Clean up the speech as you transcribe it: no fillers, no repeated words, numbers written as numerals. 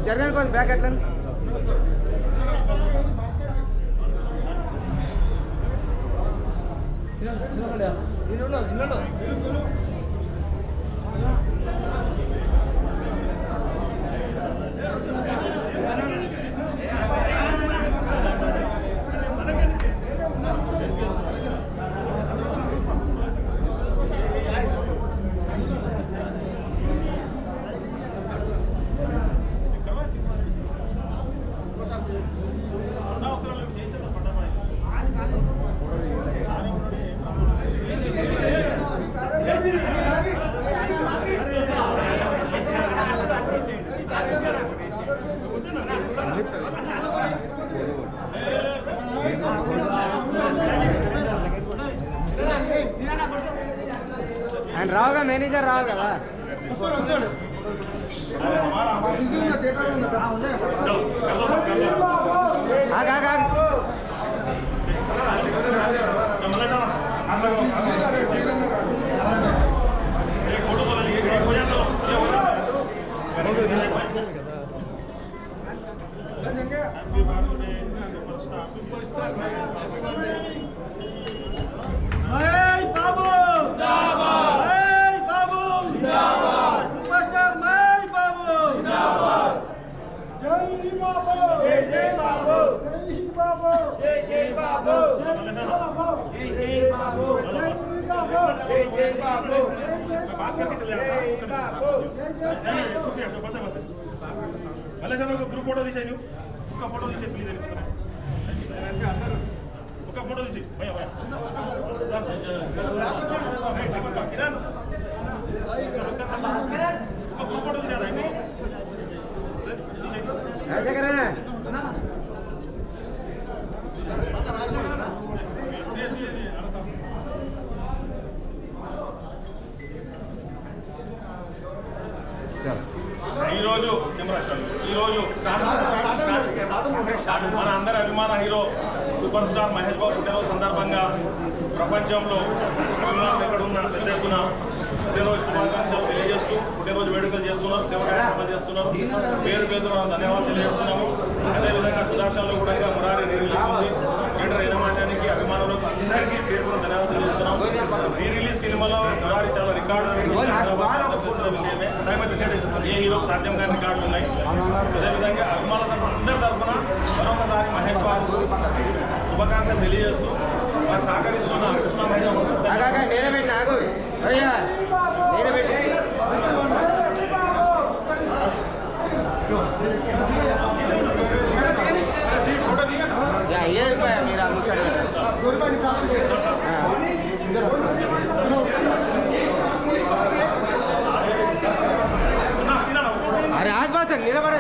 జరగడానికి కొంచెం బ్యాక్ ఎట్లా ఆయన రావుగా మేనేజర్ రావు కదా ग्रुप फोटो दीजिए फोटो दीजिए प्लीज फोटो दीजिए भैया भैया ग्रुप फोटो दीजिए మన అందరి అభిమాన hero super star Mahesh Babu పుట్టినరోజు సందర్భంగా ప్రపంచంలో ఎక్కడున్న పెద్ద ఎత్తున పుట్టినరోజు శుభాకాంక్షలు తెలియజేస్తూ పుట్టినరోజు వేడుకలు చేస్తున్నారు, సేవ కార్యక్రమాలు చేస్తున్నారు. పేరు ధన్యవాదాలు తెలియజేస్తున్నాము. అదేవిధంగా సుదర్శన్లో కూడా మురారి థియేటర్ యజమాన్యానికి అభిమానులకు అందరికీ పేరు ధన్యవాదాలు తెలియజేస్తున్నాము. రీ రిలీజ్ సినిమాలో మురారి చాలా రికార్డులు విషయమే, ఏ హీరోకి సాధ్యం కాని రికార్డులు ఉన్నాయి. అదేవిధంగా అభిమానుల అందరి తరఫున మరొకసారి మహేష్ బాబు శుభాకాంక్షలు తెలియజేస్తూ వారు సహకరిస్తున్న కృష్ణ మహేష్ अरे आज बात निलबड़े